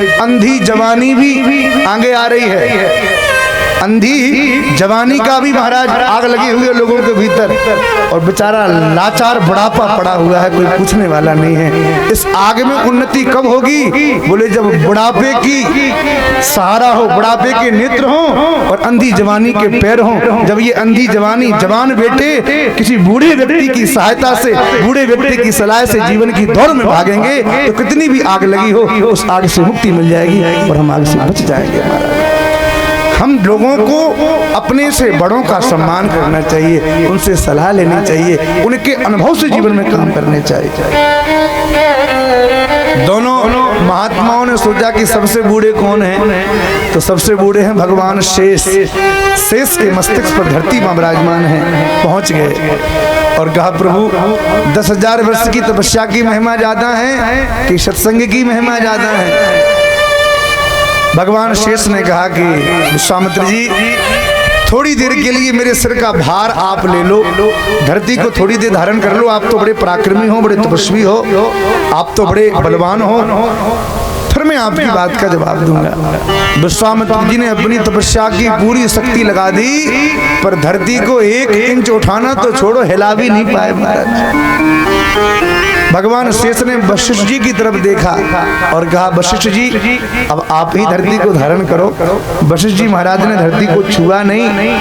एक अंधी जवानी भी आगे आ रही है। अंधी जवानी का भी महाराज आग लगी हुई है लोगों के भीतर, और बेचारा लाचार बुढ़ापा पड़ा हुआ है, कोई पूछने वाला नहीं है। इस आग में उन्नति कब होगी? बोले जब बुढ़ापे की सहारा हो, बुढ़ापे के नेत्र हो और अंधी जवानी के पैर हो। जब ये अंधी जवानी जवान बेटे किसी बूढ़े व्यक्ति की सहायता से, बूढ़े व्यक्ति की सलाह से जीवन की दौड़ में भागेंगे तो कितनी भी आग लगी हो उस आग से मुक्ति मिल जाएगी और हम आग से बच जाएंगे। महाराज हम लोगों को अपने से बड़ों का सम्मान करना चाहिए, उनसे सलाह लेनी चाहिए, उनके अनुभव से जीवन में काम करने चाहिए। दोनों महात्माओं ने सोचा कि सबसे बूढ़े कौन हैं, तो सबसे बूढ़े हैं भगवान शेष। शेष के मस्तक पर धरती मां विराजमान है। पहुंच गए और कहा प्रभु 10,000 वर्ष की तपस्या की महिमा ज्यादा है कि सत्संग की महिमा ज्यादा है? भगवान शेष ने कहा कि विश्वामित्र जी थोड़ी देर के लिए मेरे सिर का भार आप ले लो, धरती को थोड़ी देर धारण कर लो। आप तो बड़े पराक्रमी हो, बड़े तपस्वी हो, आप तो बड़े बलवान हो, फिर मैं आपकी बात का जवाब दूंगा। विश्वामित्र जी ने अपनी तपस्या की पूरी शक्ति लगा दी, पर धरती को 1 इंच उठाना तो छोड़ो, हिला भी नहीं पाए महाराज। भगवान शेष ने वशिष्ठ जी की तरफ देखा और कहा वशिष्ठ जी अब आप ही धरती को धारण करो। वशिष्ठ जी महाराज ने धरती को छुआ नहीं।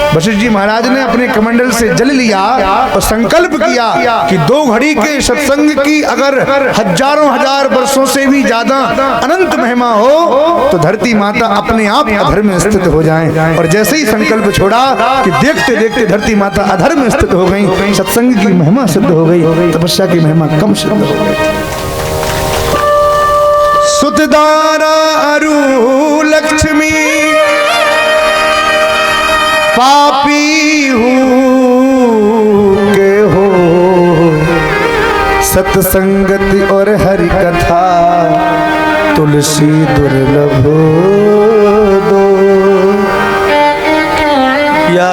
वशिष्ठ जी महाराज ने अपने कमंडल से जल लिया और संकल्प किया कि 2 घड़ी के सत्संग की अगर हजारों हजार वर्षों से भी ज्यादा अनंत महिमा हो तो धरती माता अपने आप अधर में स्थित हो जाएं। और जैसे ही संकल्प छोड़ा कि देखते देखते धरती माता अधर में स्थित हो गई, सत्संग की महिमा सिद्ध हो गई, तपस्या की महिमा कम सिद्ध हो गई। सुतदारा अरु लक्ष्मी पापी हूँ के हो, सत्संगति और हरि कथा तुलसी दुर्लभ दो। या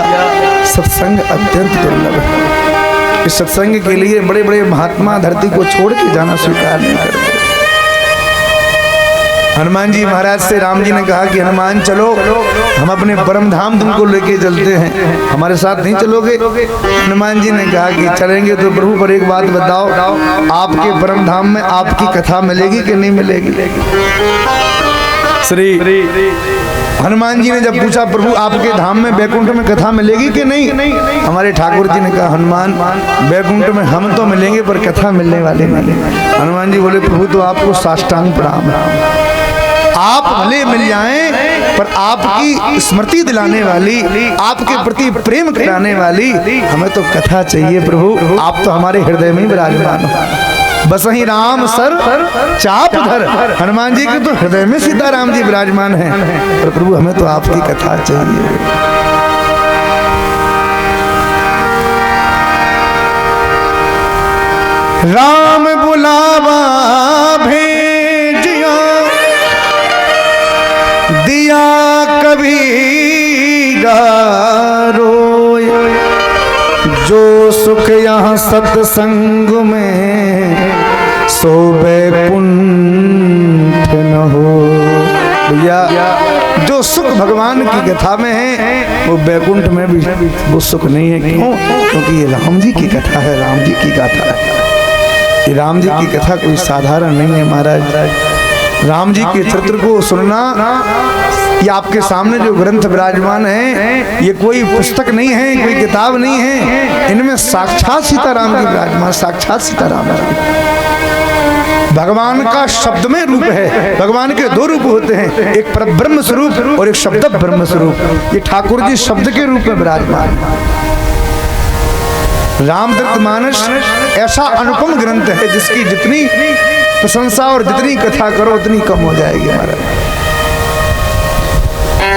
सत्संग अत्यंत दुर्लभ है। इस सत्संग के लिए बड़े बड़े महात्मा धरती को छोड़ के जाना स्वीकार नहीं करते। हनुमान जी महाराज से राम जी ने कहा कि हनुमान चलो, हम अपने परम धाम तुमको लेके चलते हैं, हमारे साथ नहीं चलोगे? हनुमान जी ने कहा कि चलेंगे तो प्रभु पर एक बात बताओ, आपके परम धाम में आपकी कथा मिलेगी कि नहीं मिलेगी? श्री हनुमान जी ने जब पूछा प्रभु आपके धाम में बैकुंठ में कथा मिलेगी कि नहीं? हमारे ठाकुर जी ने कहा हनुमान बैकुंठ में हम तो मिलेंगे पर कथा मिलने वाले नहीं। हनुमान जी बोले प्रभु तो आपको साष्टांग प्रणाम है, आप भले मिल जाएं पर आपकी स्मृति दिलाने वाली, आपके प्रति प्रेम कराने वाली हमें तो कथा चाहिए प्रभु। आप तो हमारे हृदय में विराजमान हो। बस ही राम सर चाप धर, हनुमान जी के तो हृदय में सीताराम जी विराजमान हैं, पर प्रभु हमें तो आपकी कथा चाहिए। राम बुलावा भेजिया दिया कबीरा रोय, जो सुख यहाँ सत्संग में सो बैकुंठ न हो। भैया जो सुख भगवान की कथा में है वो बैकुंठ में भी वो सुख नहीं है। क्यों? क्योंकि ये राम जी की कथा है, राम जी की गाथा है। ये राम जी की कथा कोई साधारण नहीं है महाराज। राम जी के चरित्र को सुनना, ये आपके सामने जो ग्रंथ विराजमान है ये कोई पुस्तक नहीं है, कोई किताब नहीं है, इनमें साक्षात सीताराम जी विराजमान, साक्षात सीताराम जी। भगवान का शब्द में रूप है। भगवान के 2 रूप होते हैं, एक परब्रह्म स्वरूप और एक शब्द ब्रह्म स्वरूप। ये ठाकुर जी शब्द के रूप में विराजमान। रामचरितमानस ऐसा अनुपम ग्रंथ है जिसकी जितनी प्रशंसा और जितनी कथा करो उतनी कम हो जाएगी महाराज।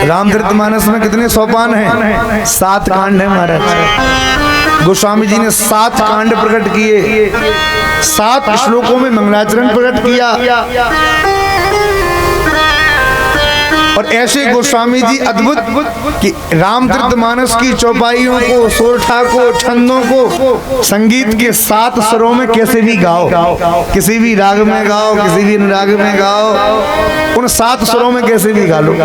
रामचरितमानस में कितने सोपान हैं? 7 कांड है महाराज। गोस्वामी जी ने 7 कांड प्रकट किए, 7 श्लोकों में मंगलाचरण प्रकट किया और ऐसे गोस्वामी जी अद्भुत कि रामचरितमानस की चौपाइयों को, सोरठा को, छंदों को संगीत के 7 स्वरों में कैसे भी गाओ, किसी भी राग में गाओ, किसी भी अनुराग में गाओ, उन 7 स्वरों में कैसे भी गा लो।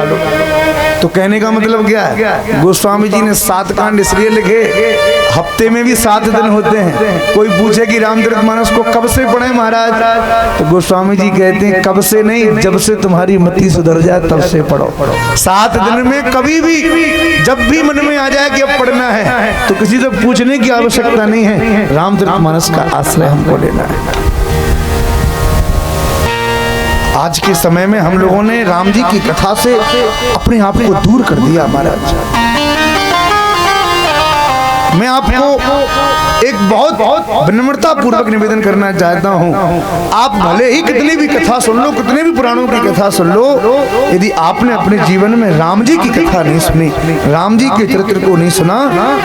तो कहने का मतलब क्या है, गोस्वामी जी ने 7 कांड इसलिए लिखे, हफ्ते में भी 7 दिन होते हैं। कोई पूछे कि रामचरितमानस को कब से पढ़े महाराज, तो गोस्वामी जी कहते हैं कब से नहीं, जब से तुम्हारी मति सुधर जाए तब से पढ़ो। 7 दिन में कभी भी, जब भी मन में आ जाए कि अब पढ़ना है, तो किसी से पूछने की आवश्यकता नहीं है, रामचरितमानस का आश्रय हमको लेना है। आज के समय में हम लोगों ने राम जी की कथा से अपने आप को दूर कर दिया महाराज। मैं आपको एक बहुत विनम्रता पूर्वक निवेदन करना चाहता हूँ, आप भले ही कितनी भी कथा सुन लो, कितने भी पुराणों की कथा सुन लो, यदि आपने अपने जीवन में राम जी की कथा नहीं सुनी, राम जी के चरित्र को नहीं सुना,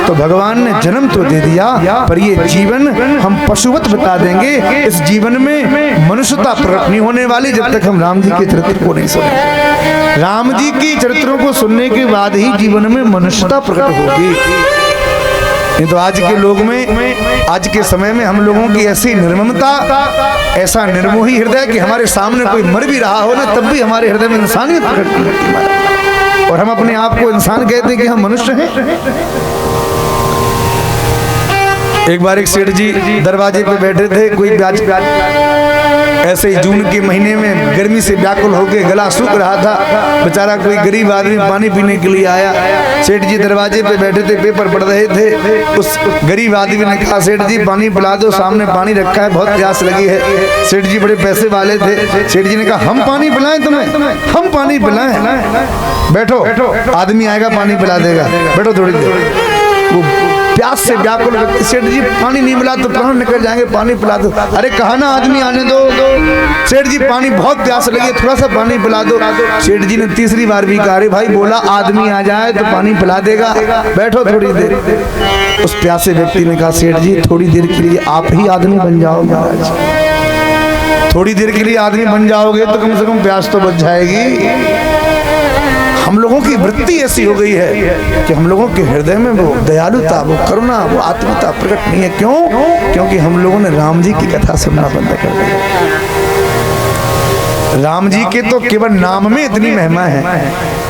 तो भगवान ने जन्म तो दे दिया, पर ये जीवन हम पशुवत बता देंगे। इस जीवन में मनुष्यता प्रकट नहीं होने वाली जब तक हम राम जी के चरित्र को नहीं सुने। राम जी की चरित्रों को सुनने के बाद ही जीवन में मनुष्यता प्रकट होगी। नहीं तो आज के लोग में, आज के समय में हम लोगों की ऐसी निर्ममता, ऐसा निर्मोही हृदय कि हमारे सामने कोई मर भी रहा हो ना, तब भी हमारे हृदय में इंसानियत प्रकट नहीं होती, और हम अपने आप को इंसान कहते हैं कि हम मनुष्य हैं। एक बार एक सेठ जी दरवाजे पे बैठे थे, कोई ऐसे ही जून के महीने में गर्मी से व्याकुल होकर गला सूख रहा था, बेचारा कोई गरीब आदमी पानी पीने के लिए आया। सेठ जी दरवाजे पे बैठे थे, पेपर पढ़ रहे थे। उस गरीब आदमी ने कहा, सेठ जी पानी पिला दो, सामने पानी रखा है, बहुत प्यास लगी है। सेठ जी बड़े पैसे वाले थे। सेठ जी ने कहा, हम पानी पिलाएं तुम्हें, हम पानी पिलाएं, बैठो, आदमी आएगा पानी पिला देगा, बैठो थोड़ी देर। वो प्यास से व्याकुल, सेठ जी पानी नहीं मिला तो प्राण निकल जाएंगे, पानी पिला दो। अरे कहा ना आदमी आने दो। सेठ जी पानी बहुत प्यास लगी, थोड़ा सा पानी पिला दो। सेठ जी ने तीसरी बार भी कहा, अरे भाई बोला आदमी आ जाए तो पानी पिला देगा, बैठो थोड़ी देर। उस प्यासे व्यक्ति ने कहा, सेठ जी थोड़ी देर के लिए आप ही आदमी बन जाओ महाराज, थोड़ी देर के लिए आदमी बन जाओगे तो कम से कम प्यास तो बुझ जाएगी। हम लोगों की वृत्ति ऐसी हो गई है कि हम लोगों के हृदय में वो दयालुता, वो करुणा, वो आत्मीयता प्रकट नहीं है। क्यों? क्योंकि हम लोगों ने राम जी की कथा सुनना बंद कर दिया। राम जी के तो केवल नाम में इतनी महिमा है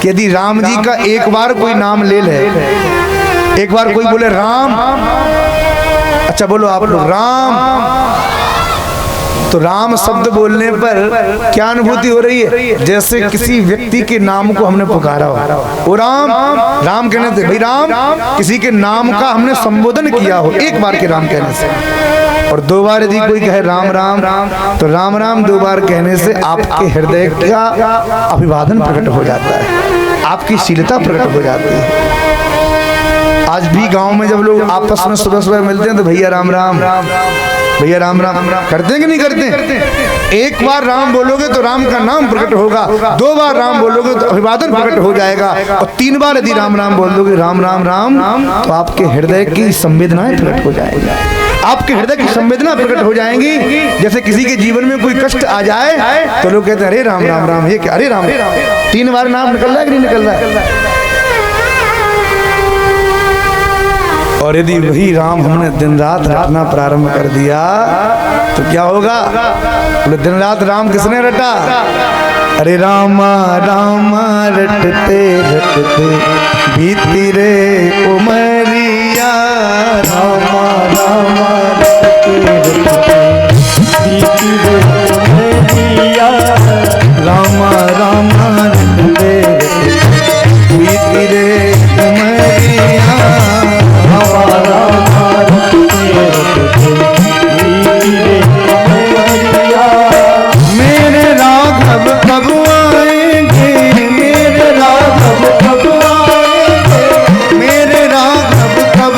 कि यदि राम जी का एक बार कोई नाम ले ले, एक बार कोई बोले राम, अच्छा बोलो आप लोग राम, तो राम शब्द बोलने पर क्या अनुभूति हो रही है? जैसे किसी व्यक्ति के नाम को हमने पुकारा हो, वो राम, राम कहने से, भाई राम, किसी के नाम का हमने संबोधन किया हो एक बार के राम कहने से। और 2 बार यदि कोई कहे राम राम, तो राम राम 2 बार कहने से आपके हृदय का अभिवादन प्रकट हो जाता है, आपकी शीलता प्रकट हो जाती है। आज भी गांव में जब लोग आपस में सुबह सुबह मिलते हैं तो भैया राम राम, भैया राम राम करते हैं कि नहीं करते? एक बार राम बोलोगे तो राम का नाम प्रकट होगा, 2 बार राम बोलोगे तो अभिवादन प्रकट हो जाएगा, और 3 बार यदि राम राम बोल दोगे, राम राम राम, तो आपके हृदय की संवेदनाएं प्रकट हो जाएगी, आपके हृदय की संवेदना प्रकट हो जाएंगी। जैसे किसी के जीवन में कोई कष्ट आ जाए तो लोग कहते हैं अरे राम राम राम, ये क्या, अरे राम, 3 बार नाम निकल रहा है कि नहीं निकल रहा है? और यदि वही राम हमने दिन रात रटना प्रारंभ कर दिया तो क्या होगा? बोले दिन रात राम किसने रटा? अरे रामा रामा रटते रटते बीती रे उमरिया, रामा रामा रटते रटते बीती रे उमरिया, रामा रामा रटते रटते बीती रे उमरिया, मेरे राघव कब आएंगे, मेरे राघव कब आएंगे, मेरे राघव कब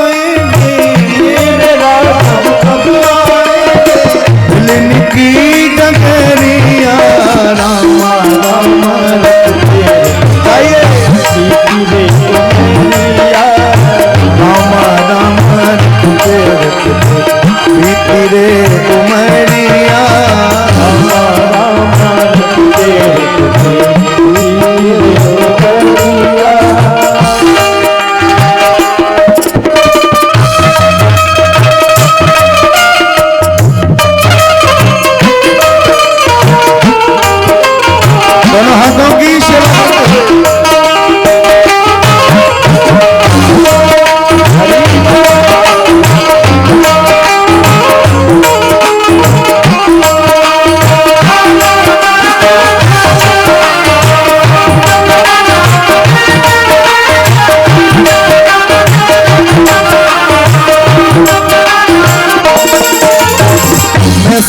आएंगे, मेरे राघव कब आएंगे, दिल की डगरिया, रामा रामा दोनों हाथों की सेवा।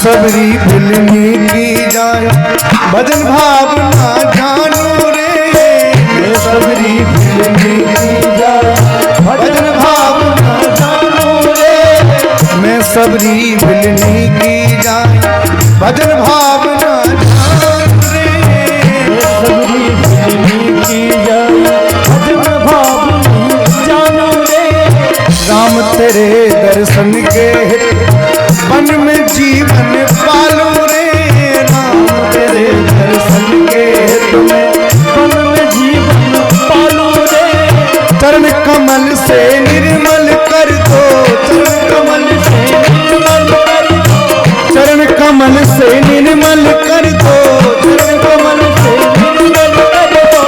सबरी फिल्मी की जाए भजन भाव ना जानू रे, मैं सबरी फिल्मी की जाए भजन भाव ना जानू रे, मैं सबरी फिल्मी की जाए भजन भाव ना जानू रे, मैं सबरी फिल्मी की जाए भजन भाव ना जानू रे। राम तेरे दर्शन के मन में जीवन पालू रे, राम तेरे दर्शन के मन में जीवन पालू रे। चरण कमल से निर्मल कर दो, चरण कमल से निर्मल कर दो, चरण कमल से निर्मल कर दो, चरण कमल से निर्मल कर दो।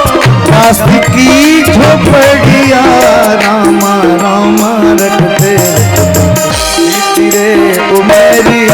दास की झोपड़िया रामा रामा रखते रे उमेरी